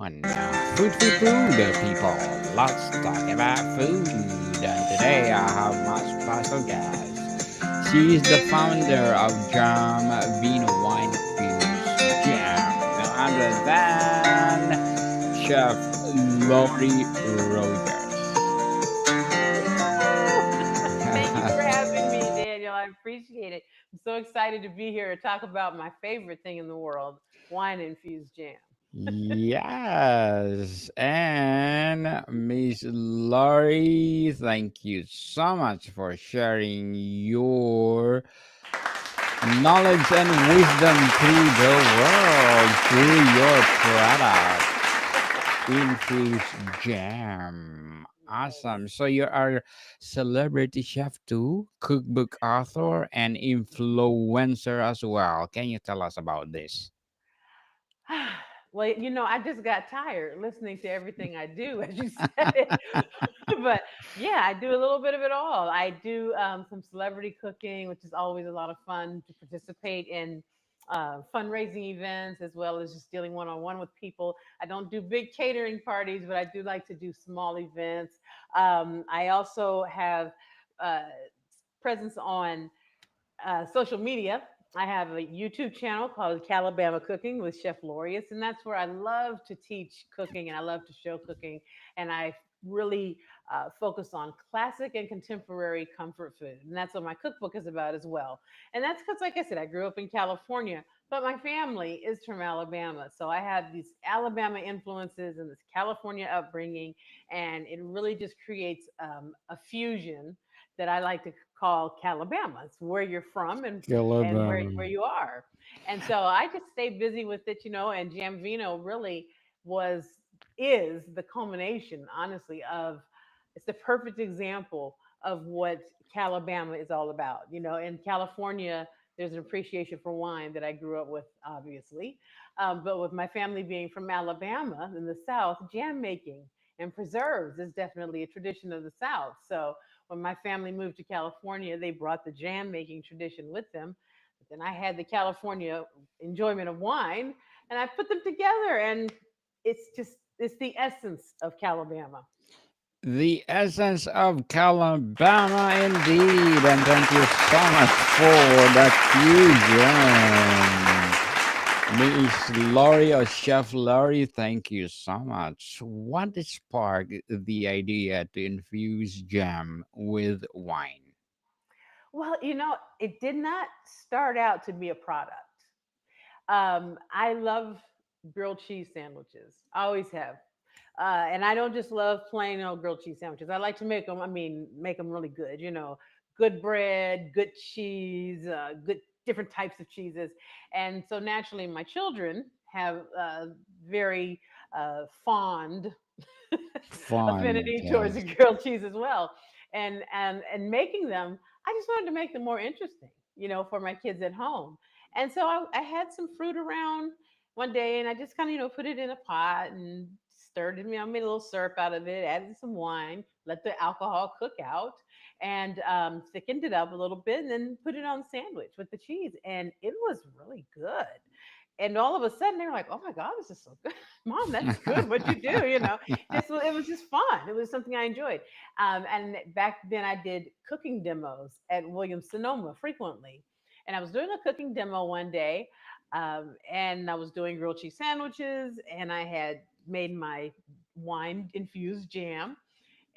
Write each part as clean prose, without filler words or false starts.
People. Let's talk about food. And today I have my special guest. She is the founder of Jam Vino Wine Fuse Jam. No other than Chef Lori Rogers. Hello. Thank you for having me, Daniel. I appreciate it. I'm so excited to be here to talk about my favorite thing in the world, wine infused jam. Yes, and Miss Laurie, thank you so much for sharing your knowledge and wisdom to the world through your product, Infused Jam. Yes. Awesome. So you are celebrity chef too, cookbook author, and influencer as well. Can you tell us about this? Well, I just got tired listening to everything I do, as you said it. But yeah, I do a little bit of it all. I do some celebrity cooking, which is always a lot of fun to participate in fundraising events as well as just dealing one on one with people. I don't do big catering parties, but I do like to do small events. I also have uh, presence on social media. I have a YouTube channel called Calabama Cooking with Chef Lorius, and that's where I love to teach cooking and I love to show cooking. And I really focus on classic and contemporary comfort food. And that's what my cookbook is about as well. And that's because, like I said, I grew up in California, but my family is from Alabama. So I have these Alabama influences and this California upbringing, and it really just creates a fusion that I like to call Calabama. It's where you're from and where Calabama. you are. And so I just stay busy with it, and Jam Vino really was is the culmination, honestly, of it's the perfect example of what Calabama is all about. In California, there's an appreciation for wine that I grew up with, obviously. But with my family being from Alabama in the South, jam making and preserves is definitely a tradition of the South. So when my family moved to California, they brought the jam making tradition with them. But then I had the California enjoyment of wine and I put them together and it's the essence of Calabama. The essence of Calabama, indeed. And thank you so much for that fusion. Miss Laurie or Chef Laurie, thank you so much. What sparked the idea to infuse jam with wine? Well, it did not start out to be a product. I love grilled cheese sandwiches. I always have. And I don't just love plain old grilled cheese sandwiches. I like to make them. I mean, make them really good. Good bread, good cheese, good different types of cheeses. And so naturally, my children have very fond Fun, affinity towards yes. grilled cheese as well. And making them, I just wanted to make them more interesting, for my kids at home. And so I had some fruit around one day, and I just kind of put it in a pot and stirred it. Made a little syrup out of it, added some wine, let the alcohol cook out, and thickened it up a little bit, and then put it on the sandwich with the cheese, and it was really good. And all of a sudden they were like, "Oh my God, this is so good, Mom! That's good. What you do?" Just it was just fun. It was something I enjoyed. And back then I did cooking demos at Williams Sonoma frequently, and I was doing a cooking demo one day, and I was doing grilled cheese sandwiches, and I had made my wine infused jam,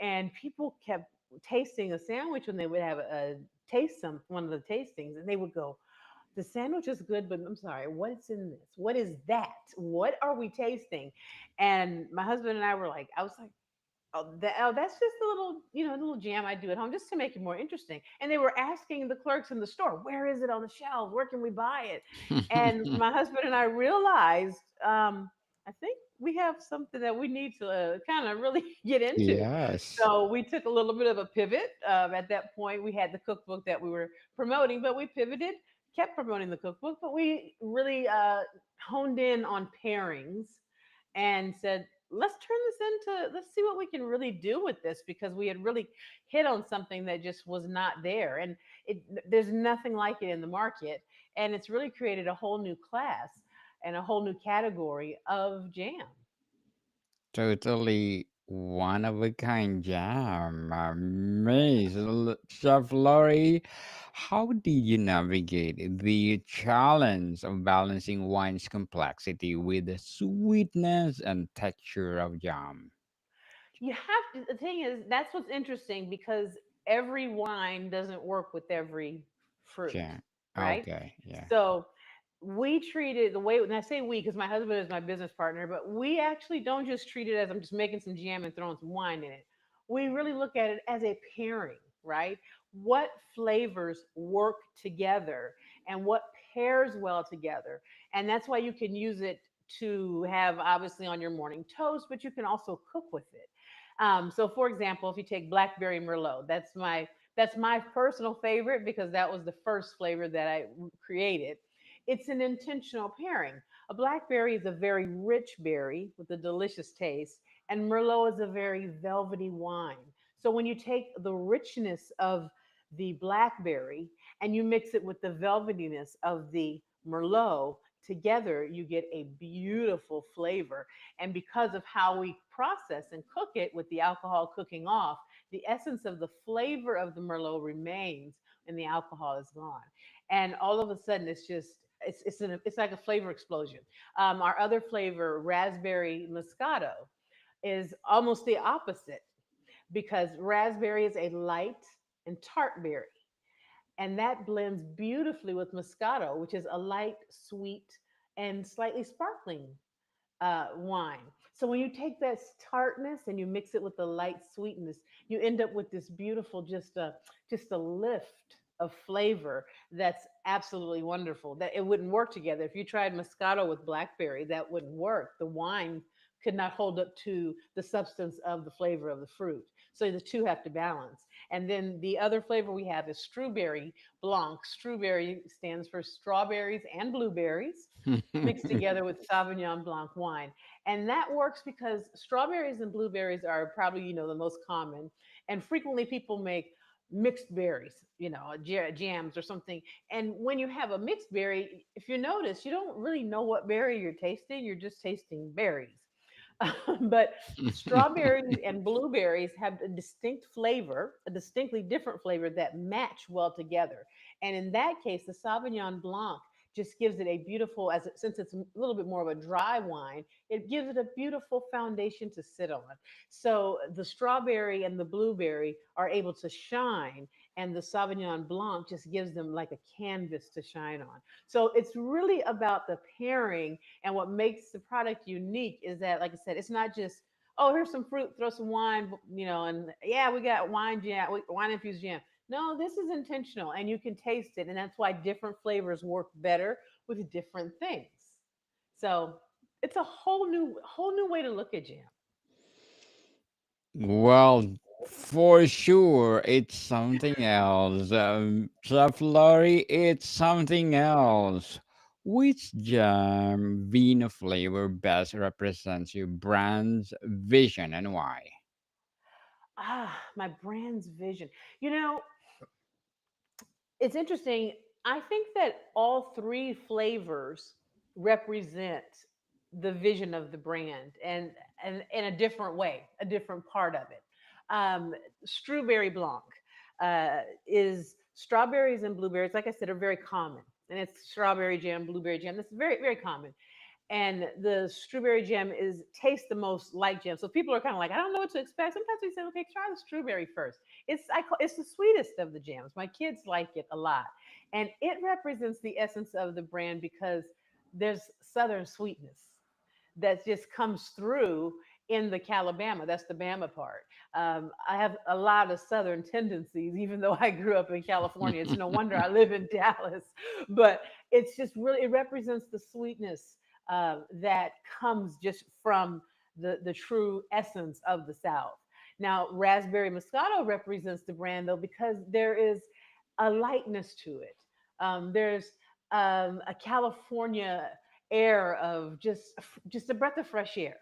and people kept tasting a sandwich when they would have a taste some one of the tastings, and they would go, the sandwich is good, but I'm sorry, what's in this? What is that? What are we tasting? And my husband and I were like, I was like, that's just a little, a little jam I do at home just to make it more interesting. And they were asking the clerks in the store, where is it on the shelves? Where can we buy it? And my husband and I realized, I think we have something that we need to kind of really get into. Yes. So we took a little bit of a pivot. At that point, we had the cookbook that we were promoting, but we pivoted, kept promoting the cookbook, but we really honed in on pairings and said, let's see what we can really do with this, because we had really hit on something that just was not there, and there's nothing like it in the market, and it's really created a whole new class and a whole new category of jam. Totally one of a kind jam. Miss Chef Lori, how did you navigate the challenge of balancing wine's complexity with the sweetness and texture of jam? You have to, the thing is, that's what's interesting because every wine doesn't work with every fruit, Jam. right? Okay, yeah. So we treat it the way, and I say we because my husband is my business partner, but we actually don't just treat it as I'm just making some jam and throwing some wine in it. We really look at it as a pairing, right? What flavors work together and what pairs well together. And that's why you can use it to have obviously on your morning toast, but you can also cook with it. So for example, if you take blackberry merlot, that's my personal favorite because that was the first flavor that I created. It's an intentional pairing. A blackberry is a very rich berry with a delicious taste, and merlot is a very velvety wine. So when you take the richness of the blackberry and you mix it with the velvetiness of the merlot together, you get a beautiful flavor. And because of how we process and cook it with the alcohol cooking off, the essence of the flavor of the Merlot remains and the alcohol is gone. And all of a sudden, it's like a flavor explosion. Our other flavor, raspberry moscato, is almost the opposite because raspberry is a light and tart berry, and that blends beautifully with moscato, which is a light, sweet, and slightly sparkling wine. So when you take that tartness and you mix it with the light sweetness, you end up with this beautiful, just a lift of flavor that's absolutely wonderful. That it wouldn't work together. If you tried Moscato with blackberry, that wouldn't work. The wine could not hold up to the substance of the flavor of the fruit. So the two have to balance. And then the other flavor we have is Strawberry Blanc. Strawberry stands for strawberries and blueberries mixed together with Sauvignon Blanc wine. And that works because strawberries and blueberries are probably, the most common. And frequently people make mixed berries, jams or something. And when you have a mixed berry, if you notice, you don't really know what berry you're tasting. You're just tasting berries. But strawberries and blueberries have a distinct flavor, a distinctly different flavor that match well together. And in that case, the Sauvignon Blanc just gives it a beautiful, since it's a little bit more of a dry wine, it gives it a beautiful foundation to sit on. So the strawberry and the blueberry are able to shine, and the Sauvignon Blanc just gives them like a canvas to shine on. So it's really about the pairing, and what makes the product unique is that, like I said, it's not just, oh, here's some fruit, throw some wine, and yeah, we got wine jam, wine infused jam. No, this is intentional and you can taste it. And that's why different flavors work better with different things. So it's a whole new way to look at jam. Well, for sure, it's something else. Chef Lori, it's something else. Which jam vino flavor best represents your brand's vision and why? My brand's vision. You know, it's interesting. I think that all three flavors represent the vision of the brand, and in a different way, a different part of it. Strawberry Blanc is strawberries and blueberries, like I said, are very common. And it's strawberry jam, blueberry jam. That's very, very common. And the strawberry jam is tastes the most like jam. So people are kind of like, I don't know what to expect. Sometimes we say, okay, try the strawberry first. It's the sweetest of the jams. My kids like it a lot, and it represents the essence of the brand because there's southern sweetness that just comes through in the Calabama. That's the Bama part. I have a lot of Southern tendencies, even though I grew up in California. It's no wonder I live in Dallas, but it's just really, it represents the sweetness that comes just from the true essence of the South. Now, Raspberry Moscato represents the brand though because there is a lightness to it. There's a California air of just a breath of fresh air.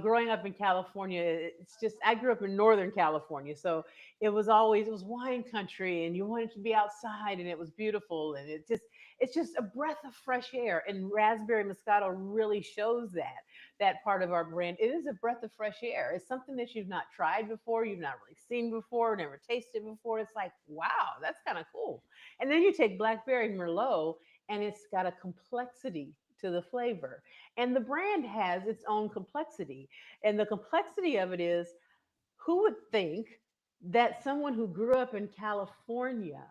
Growing up in California, it's just I grew up in Northern California, so it was wine country, and you wanted to be outside, and it was beautiful, and it's just a breath of fresh air, and Raspberry Moscato really shows that. that part of our brand. It is a breath of fresh air. It's something that you've not tried before, you've not really seen before, never tasted before. It's like, wow, that's kind of cool. And then you take Blackberry Merlot, and it's got a complexity to the flavor. And the brand has its own complexity. And the complexity of it is, who would think that someone who grew up in California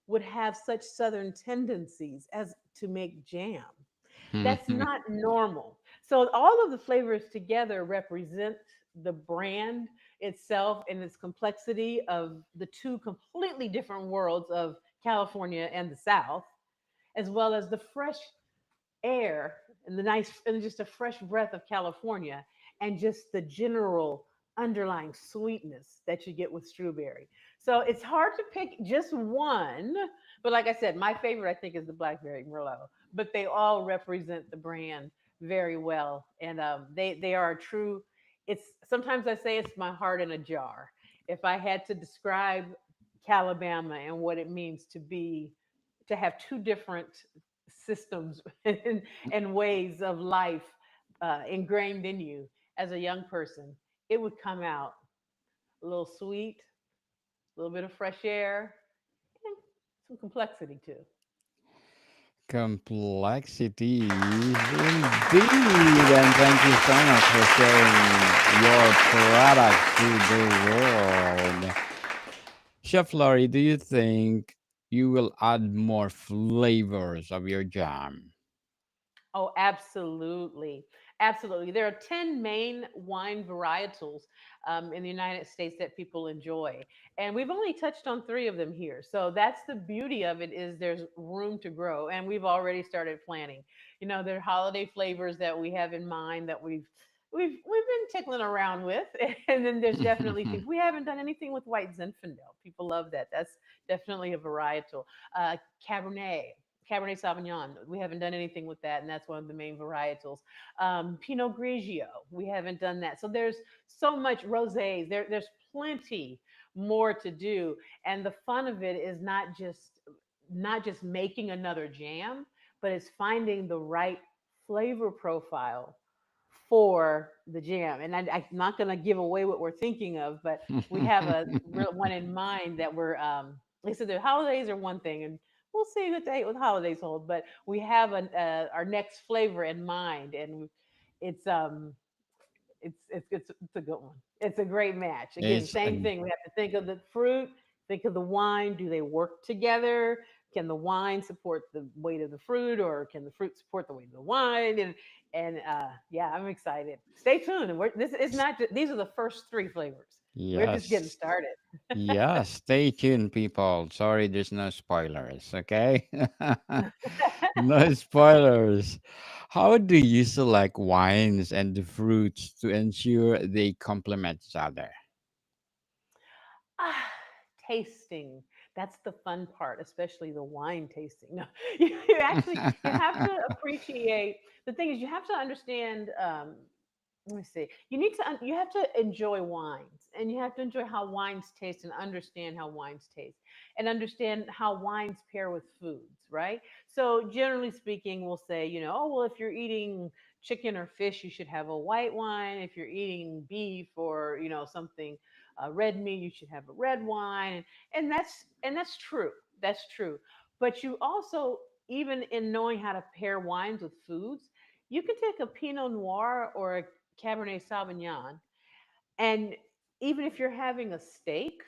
would have such southern tendencies as to make jam? That's not normal. So all of the flavors together represent the brand itself and its complexity of the two completely different worlds of California and the South, as well as the fresh air and the nice and just a fresh breath of California, and just the general underlying sweetness that you get with strawberry. So it's hard to pick just one, but like I said, my favorite I think is the Blackberry Merlot. But they all represent the brand very well, and they are a true. It's sometimes I say it's my heart in a jar. If I had to describe Calabama and what it means to have two different systems and ways of life ingrained in you as a young person, it would come out a little sweet, a little bit of fresh air, and some complexity too. Complexity indeed. And thank you so much for sharing your products to the world. Chef Laurie, do you think you will add more flavors of your jam? Oh, absolutely. Absolutely. There are 10 main wine varietals in the United States that people enjoy. And we've only touched on three of them here. So that's the beauty of it, is there's room to grow. And we've already started planning. You know, there are holiday flavors that we have in mind that we've been tickling around with. And then there's definitely things we haven't done anything with white Zinfandel. People love that. That's definitely a varietal. Uh, Cabernet. Cabernet Sauvignon. We haven't done anything with that, and that's one of the main varietals. Pinot Grigio. We haven't done that. So there's so much rosés. There's plenty more to do, and the fun of it is not just making another jam, but it's finding the right flavor profile for the jam. And I'm not going to give away what we're thinking of, but we have a real one in mind that we're. Like I said, the holidays are one thing, and we'll see what the holidays hold. But we have our next flavor in mind, and it's it's a good one. It's a great match. Again, it's same a thing. We have to think of the fruit, think of the wine. Do they work together? Can the wine support the weight of the fruit, or can the fruit support the weight of the wine? And yeah, I'm excited. Stay tuned. And this is not. These are the first three flavors. We're just getting yes. started. Yes, stay tuned, people. Sorry, there's no spoilers, okay? No spoilers. How do you select wines and the fruits to ensure they complement each other? Ah, tasting. That's the fun part, especially the wine tasting. No, you actually you have to appreciate. The thing is, you have to understand. Let me see. You have to enjoy wines, and you have to enjoy how wines taste, and understand how wines taste, and understand how wines pair with foods. Right. So generally speaking, we'll say, oh well, if you're eating chicken or fish, you should have a white wine. If you're eating beef or something red meat, you should have a red wine, and that's true. That's true. But you also, even in knowing how to pair wines with foods, you can take a Pinot Noir or a Cabernet Sauvignon, and even if you're having a steak,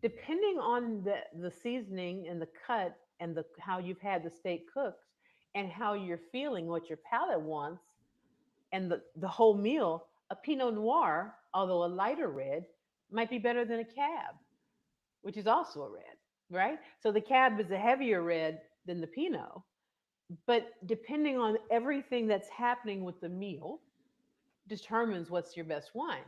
depending on the seasoning and the cut and the how you've had the steak cooked and how you're feeling, what your palate wants, and the whole meal, a Pinot Noir, although a lighter red, might be better than a Cab, which is also a red, right? So the Cab is a heavier red than the Pinot, but depending on everything that's happening with the meal, determines what's your best wine.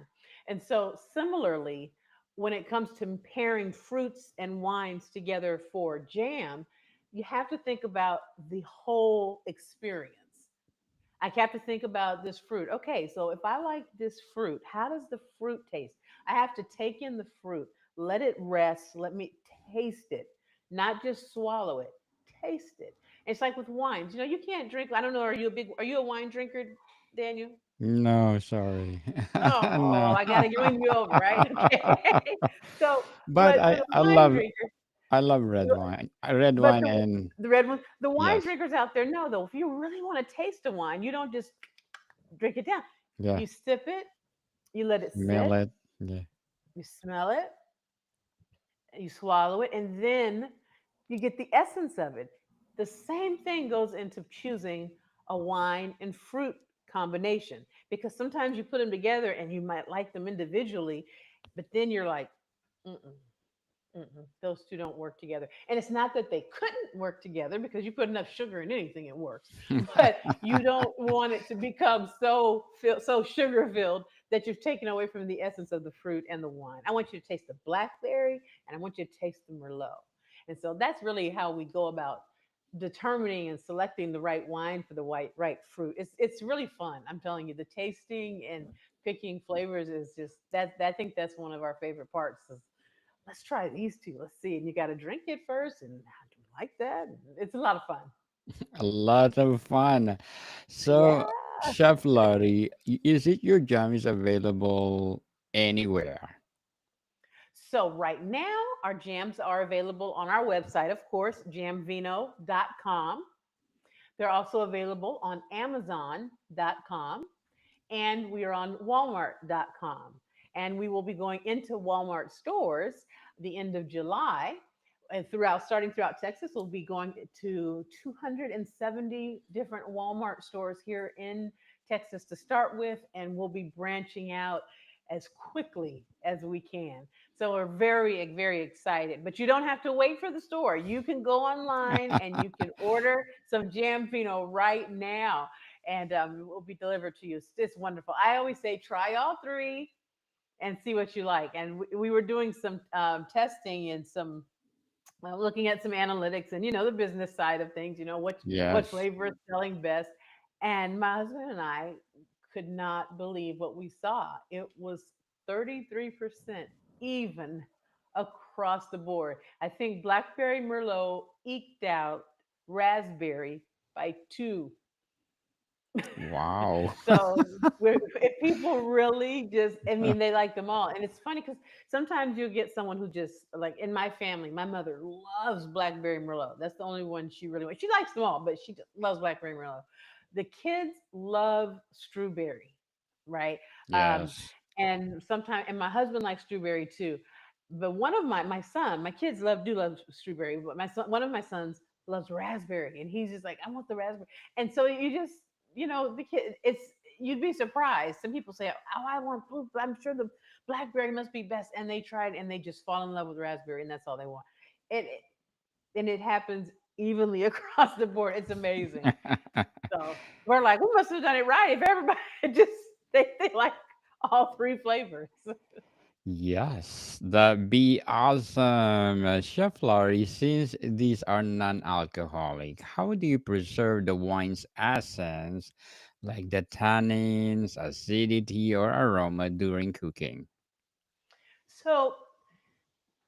And so, similarly, when it comes to pairing fruits and wines together for jam, you have to think about the whole experience. I have to think about this fruit. Okay, so if I like this fruit, how does the fruit taste? I have to take in the fruit, let it rest, let me taste it, not just swallow it, taste it. It's like with wines. You can't drink. I don't know. Are you a wine drinker, Daniel? No, sorry. Oh, No. I gotta win you over, right? Okay. So, But but for I the I wine love drinkers, I love red the- wine. Red but wine and the red one, the wine yes. drinkers out there know though, if you really want to taste a wine, you don't just drink it down. Yeah. You sip it, you let it Smell sit, it. Yeah. you smell it, you swallow it, and then you get the essence of it. The same thing goes into choosing a wine and fruit combination because sometimes you put them together and you might like them individually, but then you're like, mm-mm, those two don't work together. And it's not that they couldn't work together because you put enough sugar in anything, it works. But you don't want it to become so sugar filled that you've taken away from the essence of the fruit and the wine. I want you to taste the blackberry and I want you to taste the merlot. And so that's really how we go about determining and selecting the right wine for the right fruit. It's really fun. I'm telling you, the tasting and picking flavors is just that. I think that's one of our favorite parts. Is let's try these two. Let's see. And you got to drink it first. And how do you like that? It's a lot of fun. A lot of fun. So, Yeah. Chef Lottie, is it your jam is available anywhere? So right now, our jams are available on our website, of course, jamvino.com. They're also available on amazon.com and we are on walmart.com. And we will be going into Walmart stores the end of July and starting throughout Texas. We'll be going to 270 different Walmart stores here in Texas to start with, and we'll be branching out as quickly as we can. So we're very, very excited. But you don't have to wait for the store. You can go online and you can order some Jamfino right now, and it will be delivered to you. It's wonderful. I always say try all three and see what you like. And we were doing some testing and some looking at some analytics and the business side of things. What Yes. flavor is selling best. And my husband and I could not believe what we saw. It was 33% even across the board. I think blackberry merlot eked out raspberry by two. Wow. So if people really just, I mean, they like them all. And it's funny because sometimes you'll get someone who just, like in my family, my mother loves Blackberry Merlot. That's the only one she really wants. She likes them all, but she just loves Blackberry Merlot. The kids love Strawberry, right? Um, Yes. and sometimes, and my husband likes Strawberry too. But one of my son, my kids do love Strawberry, but one of my sons loves raspberry, and he's just like, I want the raspberry. And so you just the kid, you'd be surprised. Some people say, "Oh, I want blue. I'm sure the blackberry must be best," and they tried and they just fall in love with raspberry, and that's all they want. It and it happens evenly across the board. It's amazing. So we're like, we must have done it right if everybody just they like all three flavors. Yes, that'd be awesome. Chef Laurie, since these are non-alcoholic, how do you preserve the wine's essence, like the tannins, acidity, or aroma during cooking? So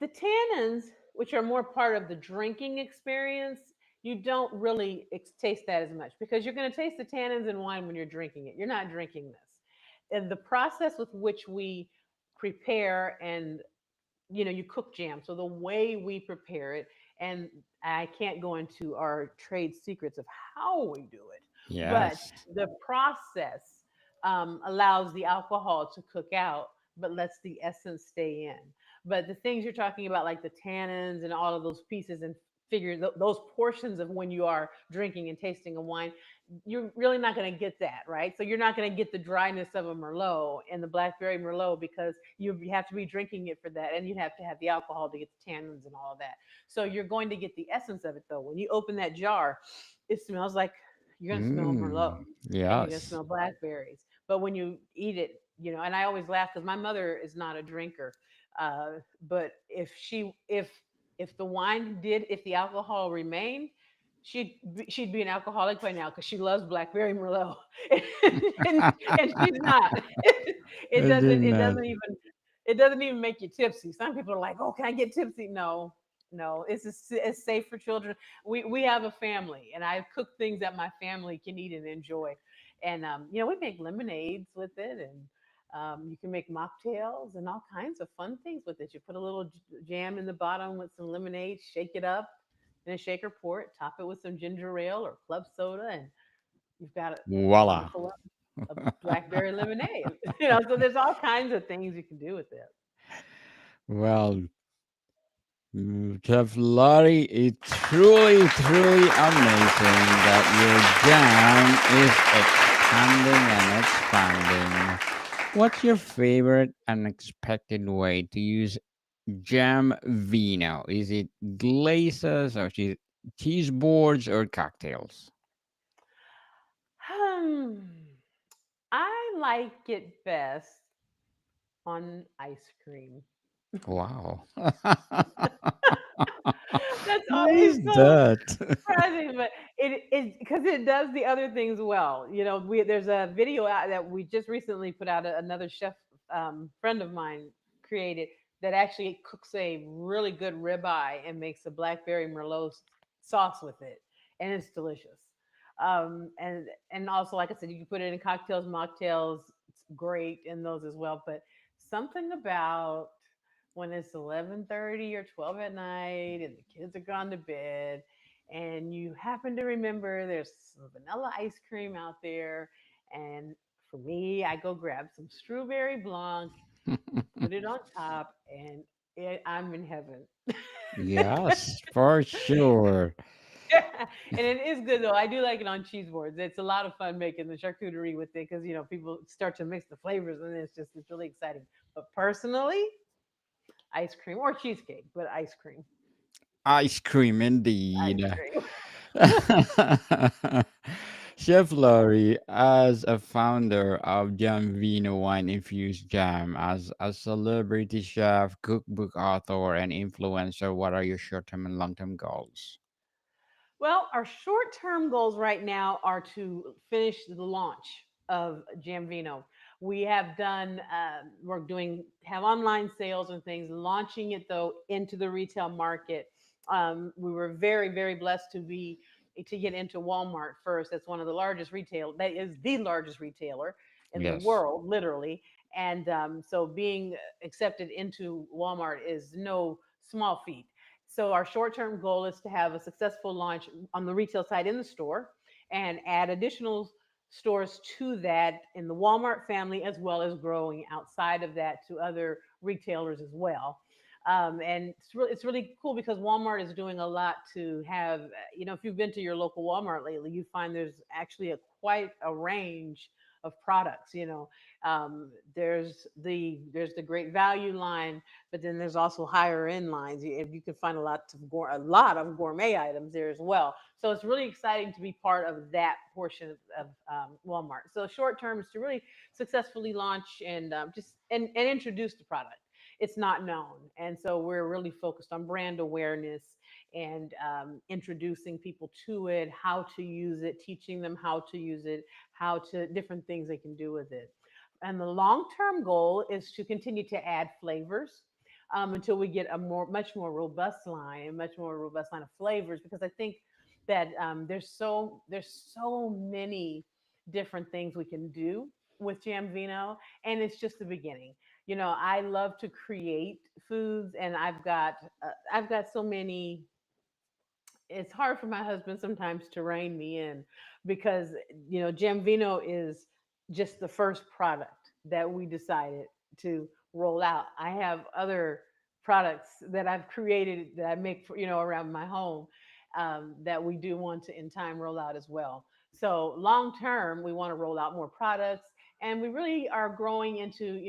the tannins, which are more part of the drinking experience, you don't really taste that as much because you're going to taste the tannins in wine when you're drinking it. You're not drinking this. And the process with which we prepare and you cook jam. So the way we prepare it, and I can't go into our trade secrets of how we do it, but Yes. the process allows the alcohol to cook out, but lets the essence stay in. But the things you're talking about, like the tannins and all of those pieces and those portions of when you are drinking and tasting a wine, you're really not going to get that, right? So you're not going to get the dryness of a Merlot and the blackberry Merlot because you have to be drinking it for that, and you have to have the alcohol to get the tannins and all of that. So you're going to get the essence of it though. When you open that jar, it smells like you're going to smell Merlot Mm, and you're going to yes. smell blackberries. But when you eat it, and I always laugh because my mother is not a drinker, but if the wine did, if the alcohol remained, she'd be an alcoholic by now because she loves blackberry merlot, and, and she's not. it I doesn't did it not. doesn't even it doesn't even make you tipsy. Some people are like, oh, can I get tipsy? No, no, it's safe for children. We have a family, and I cook things that my family can eat and enjoy. And we make lemonades with it, and you can make mocktails and all kinds of fun things with it. You put a little jam in the bottom with some lemonade, shake it up in a shaker, pour it, top it with some ginger ale or club soda, and you've got a Voila. wonderful a blackberry lemonade. So there's all kinds of things you can do with it. Well, Chef Lottie, it's truly, truly amazing that your jam is expanding and expanding. What's your favorite unexpected way to use jam vino? Is it glazes or cheese boards or cocktails? Hmm. I like it best on ice cream. Wow. That's Why always is so that? surprising, but it because it does the other things well. There's a video out that we just recently put out. Another chef friend of mine created that actually cooks a really good ribeye and makes a blackberry merlot sauce with it, and it's delicious. And also, like I said, you can put it in cocktails, mocktails. It's great in those as well. But something about when it's 11:30 or 12 at night and the kids are gone to bed and you happen to remember there's some vanilla ice cream out there, and for me, I go grab some strawberry blanc, put it on top, and I'm in heaven. Yes, for sure. And it is good though. I do like it on cheese boards. It's a lot of fun making the charcuterie with it because people start to mix the flavors and it's really exciting. But personally, ice cream or cheesecake, but ice cream. Ice cream Ice indeed. cream. Chef Laurie, as a founder of Jam Vino Wine Infused Jam, as a celebrity chef, cookbook author, and influencer, what are your short term and long term goals? Well, our short term goals right now are to finish the launch of Jamvino. We have done, we're doing, have online sales and things, launching it though into the retail market. We were very, very blessed to get into Walmart first. That's one of the largest retail, that is the largest retailer in the Yes. world, literally. And so being accepted into Walmart is no small feat. So our short-term goal is to have a successful launch on the retail side in the store and add additional stores to that in the Walmart family, as well as growing outside of that to other retailers as well. And it's really cool because Walmart is doing a lot to have, if you've been to your local Walmart lately, you find there's actually quite a range of products. There's the great value line, but then there's also higher end lines. You can find a lot of gourmet items there as well. So it's really exciting to be part of that portion of Walmart. So short term is to really successfully launch and and introduce the product. It's not known, and so we're really focused on brand awareness and introducing people to it, how to use it, teaching them how to use it, how to different things they can do with it. And the long term goal is to continue to add flavors until we get much more robust line, much more robust line of flavors. Because I think that there's so many different things we can do with Jam Vino, and it's just the beginning. I love to create foods, and I've got so many. It's hard for my husband sometimes to rein me in because Jamvino is just the first product that we decided to roll out. I have other products that I've created that I make for around my home that we do want to in time roll out as well. So long term, we want to roll out more products, and we really are growing into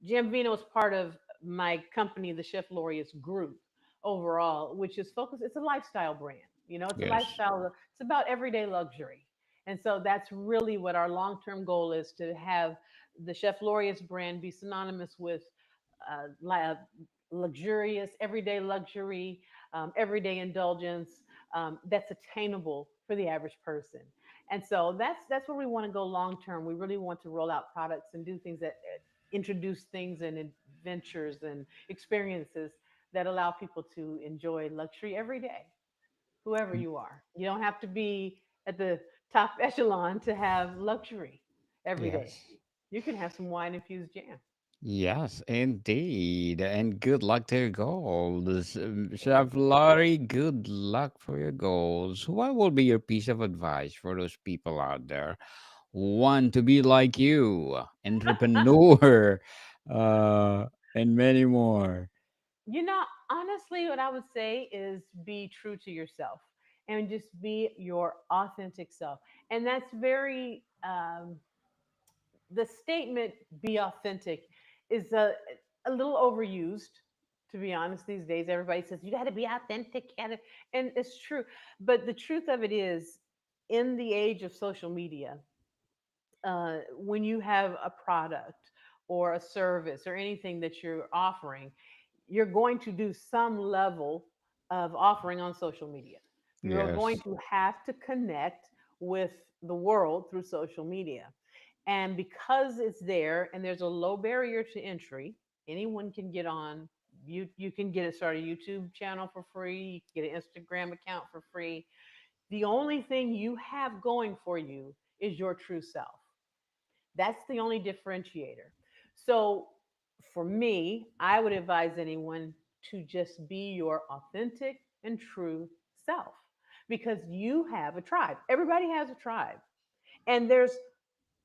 Jamvino is part of my company, the Chef Laureus Group overall, which is focused. It's a lifestyle brand. It's a Yes. lifestyle. It's about everyday luxury, and so that's really what our long-term goal is to have the Chef Laureus brand be synonymous with luxurious, everyday luxury, everyday indulgence that's attainable for the average person. And so that's where we want to go long term. We really want to roll out products and do things that introduce things and adventures and experiences that allow people to enjoy luxury every day, whoever you are. You don't have to be at the top echelon to have luxury every day. Yes. You can have some wine infused jam. Yes, indeed. And good luck to your goals. Chef Laurie, good luck for your goals. What will be your piece of advice for those people out there who want to be like you, entrepreneur, uh, and many more? You know, honestly, what I would say is be true to yourself and just be your authentic self. And that's very, the statement be authentic is a little overused, to be honest, these days. Everybody says, you got to be authentic. And it's true. But the truth of it is, in the age of social media, when you have a product or a service or anything that you're offering, you're going to do some level of offering on social media. You're going Yes. to have to connect with the world through social media. And because it's there and there's a low barrier to entry, anyone can get on. You can get a start a YouTube channel for free, you can get an Instagram account for free. The only thing you have going for you is your true self. That's the only differentiator. So for me, I would advise anyone to just be your authentic and true self because you have a tribe. Everybody has a tribe. And there's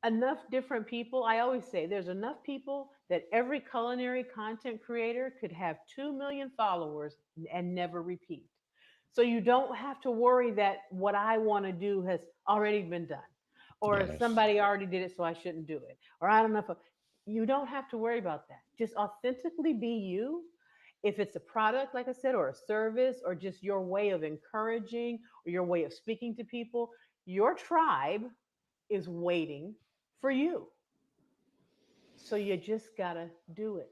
enough different people. I always say there's enough people that every culinary content creator could have 2 million followers and never repeat. So you don't have to worry that what I want to do has already been done or Yes. somebody already did it, so I shouldn't do it. Or I don't know if you don't have to worry about that. Just authentically be you. If it's a product, like I said, or a service, or just your way of encouraging or your way of speaking to people, your tribe is waiting for you. So you just got to do it.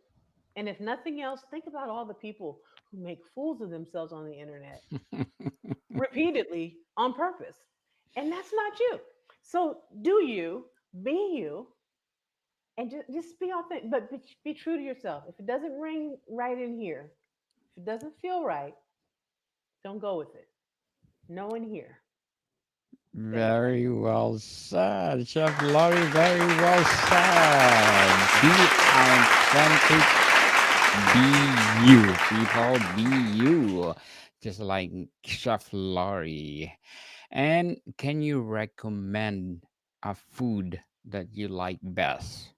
And if nothing else, think about all the people who make fools of themselves on the internet repeatedly on purpose. And that's not you. So do you, be you, and just be authentic, but be true to yourself. If it doesn't ring right in here, if it doesn't feel right, don't go with it. No one here said it like Very well said, Chef Laurie. Very well said. Be authentic. Be you, people. Be you. Just like Chef Laurie. And can you recommend a food that you like best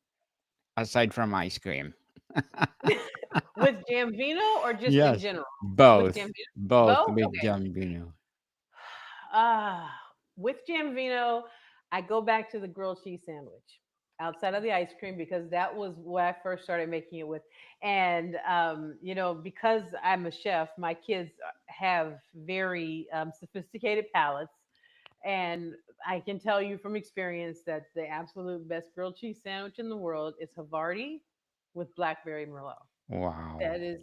aside from ice cream? that. With Jambino or just in Yes, general? With both. Jambino? Both Both? with Okay. Jambino. Ah, with Jambino, I go back to the grilled cheese sandwich outside of the ice cream because that was what I first started making it with. And, because I'm a chef, my kids have very sophisticated palates. And I can tell you from experience that the absolute best grilled cheese sandwich in the world is Havarti with blackberry merlot. Wow. That is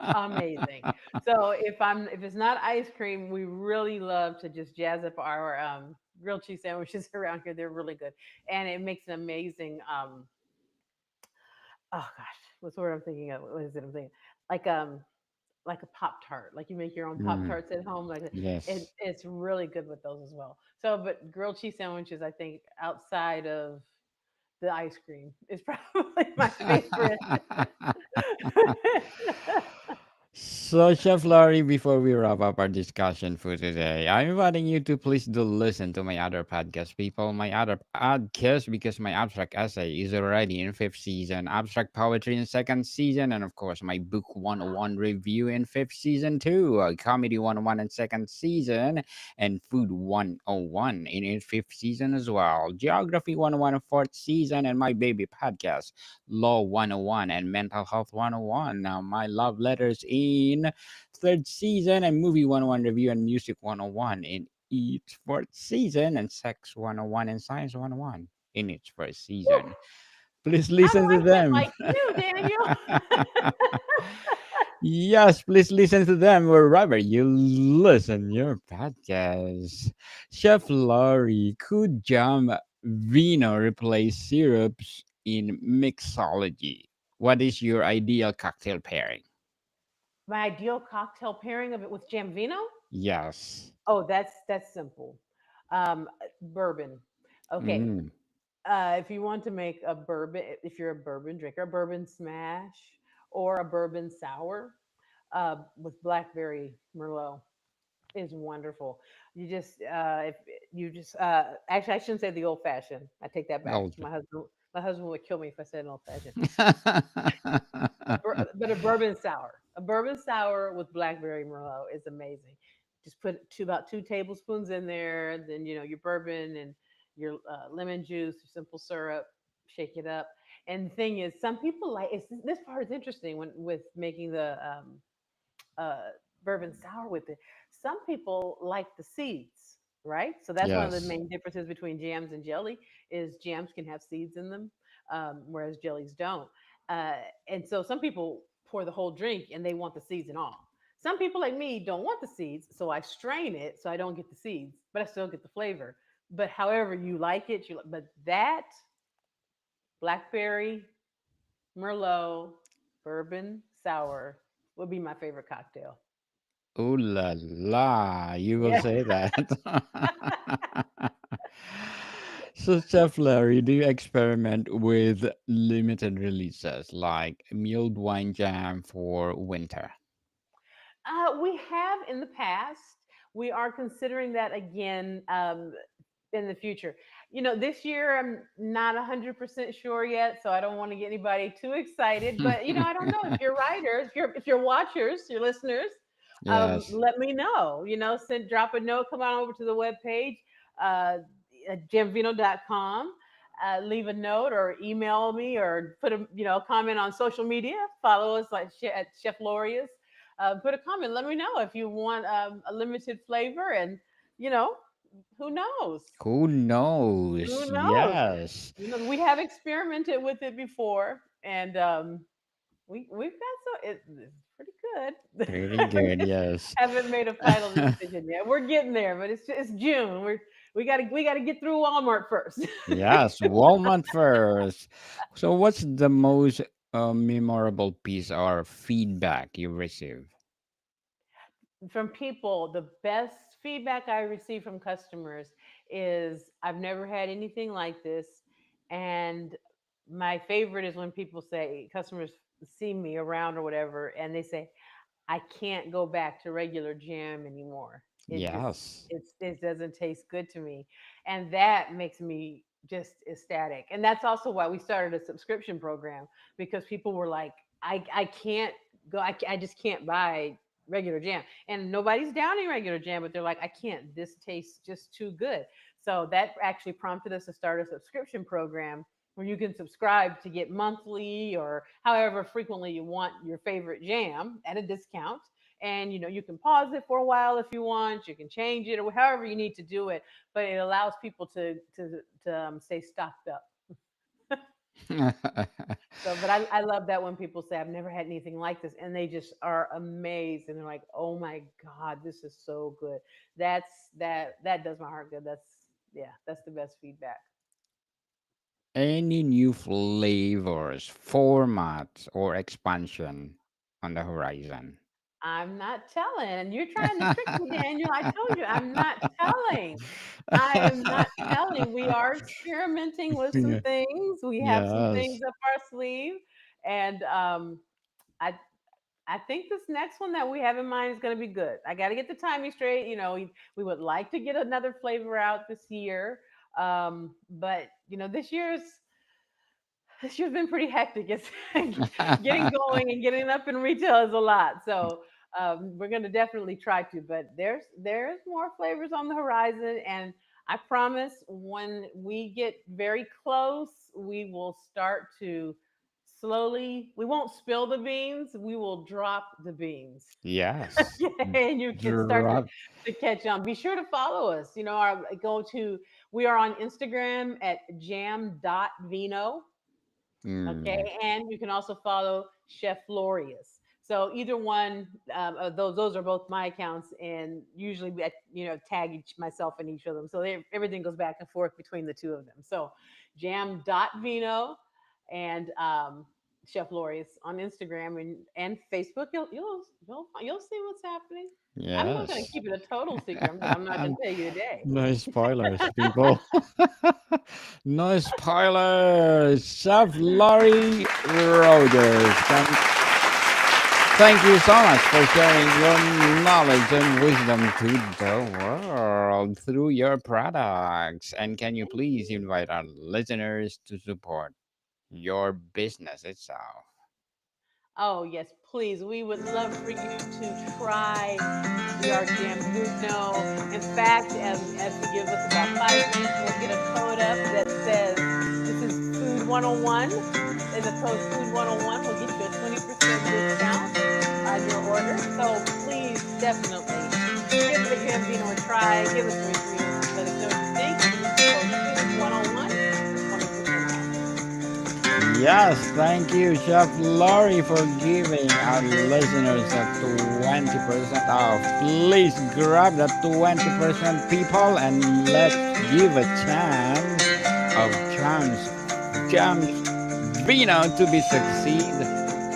amazing. So if it's not ice cream, we really love to just jazz up our grilled cheese sandwiches around here. They're really good, and it makes an amazing. Oh gosh, what's the word I'm thinking of? What is it? I'm thinking like like a pop tart. Like you make your own pop Mm, tarts at home. Like yes. it's really good with those as well. So, but grilled cheese sandwiches, I think outside of the ice cream is probably my favorite. So, Chef Laurie, before we wrap up our discussion for today, I'm inviting you to please do listen to my other podcast, people. My other podcast, because my abstract essay is already in fifth season, abstract poetry in second season, and of course, my book 101 review in fifth season too, comedy 101 in second season, and food 101 in fifth season as well, geography 101 in fourth season, and my baby podcast. Law 101 and Mental Health 101. Now, my love letters in third season and Movie 101 review and Music 101 in each fourth season and Sex 101 and Science 101 in each first season. Please I listen to like it them. like you, Daniel. Yes, please listen to them wherever you listen your podcast. Chef Laurie, could jam vino replace syrups in mixology? What is your ideal cocktail pairing? My ideal cocktail pairing of it with Jam Vino? Yes. Oh, that's simple. Bourbon. Okay. Mm, If you want to make a bourbon, if you're a bourbon drinker, a bourbon smash or a bourbon sour with blackberry merlot is wonderful. You just if you just actually I shouldn't say the old fashioned. I take that back. also. My husband would kill me if I said an old fashioned. But a bourbon sour with blackberry merlot is amazing. Just put about 2 tablespoons in there, then your bourbon and your lemon juice, your simple syrup. Shake it up. And the thing is, some people like this part is interesting when with making the uh, bourbon sour with it. Some people like the seeds, right? So that's one of the Yes. main differences between jams and jelly is jams can have seeds in them, whereas jellies don't. Uh, and so some people pour the whole drink and they want the seeds and all. Some people like me don't want the seeds, so I strain it so I don't get the seeds, but I still get the flavor. But however you like it, but that blackberry merlot bourbon sour would be my favorite cocktail. Ooh la la, you will Yeah. say that. So, Chef Larry, do you experiment with limited releases like mulled wine jam for winter? We have in the past. We are considering that again in the future. This year I'm not 100% sure yet, so I don't want to get anybody too excited. But I don't know if you're writers, if you're watchers, your listeners, Yes. let me know. Send drop a note, come on over to the webpage, uh, at jamvino.com. Leave a note or email me or put a comment on social media. Follow us like at Chef Loria's. Put a comment. Let me know if you want a limited flavor, and you know, who knows? Who knows? Who knows? Yes. We have experimented with it before, and we've got it's pretty good. Pretty good, yes. Haven't made a final decision yet. We're getting there, but it's June. We gotta get through Walmart first. Yes, Walmart first. So, what's the most memorable piece or feedback you receive? From people, the best feedback I receive from customers is I've never had anything like this. And my favorite is when people say, customers see me around or whatever, and they say, I can't go back to regular jam anymore. Yes. It doesn't taste good to me. And that makes me just ecstatic. And that's also why we started a subscription program because people were like, I can't go, I just can't buy regular jam. And nobody's downing regular jam, but they're like, I can't, this tastes just too good. So that actually prompted us to start a subscription program where you can subscribe to get monthly or however frequently you want your favorite jam at a discount. And you can pause it for a while if you want. You can change it or however you need to do it, but it allows people to stay stocked up. So, but I love that when people say I've never had anything like this, and they just are amazed, and they're like, "Oh my god, this is so good." That does my heart good. That's the best feedback. Any new flavors, formats, or expansion on the horizon? I'm not telling. You're trying to trick me, Daniel. I told you I'm not telling. I am not telling. We are experimenting with some things. We have some things Yes. up our sleeve, and I I think this next one that we have in mind is going to be good. I got to get the timing straight. We would like to get another flavor out this year, but this year's been pretty hectic. It's getting going and getting up in retail is a lot. So we're going to definitely try to, but there's more flavors on the horizon, and I promise when we get very close, we will start to slowly. We won't spill the beans. We will drop the beans. Yes. And you can start to, Drop. to catch on. Be sure to follow us. We are on Instagram at jam.vino. Okay, Mm. and you can also follow Chef Florius. So either one of those are both my accounts, and usually tag myself in each of them. So everything goes back and forth between the two of them. So jam.vino and Chef Lori's on Instagram and Facebook. You'll see what's happening. I'm not going to Yes. keep it a total secret. I'm not going to tell you today. No spoilers, people. No spoilers. Chef Laurie Rogers. Thank you so much for sharing your knowledge and wisdom to the world through your products. And can you Thank please you. invite our listeners to support your business itself? Oh, yes, please. We would love for you to try the Arc Jambuno. In fact, as you give us about 5 minutes, we'll get a code up that says this is Food 101. And the code Food 101 will get you a 20% discount on your order. So please, definitely give the Gambino a try. Give us a review. Let us know what you think. Use the code Food 101 for 20% off. Yes, thank you, Chef Laurie, for giving our listeners a 20% off. Please grab that 20% people and let's give a chance of James Vino to be succeed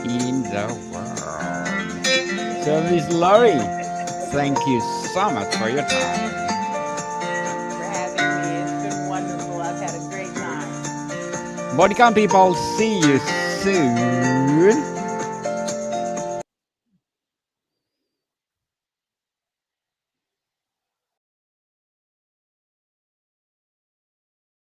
in the world. So, Miss Laurie, thank you so much for your time. Thank you for having me. It's been wonderful. I've had a great time. Bodycam people, see you soon.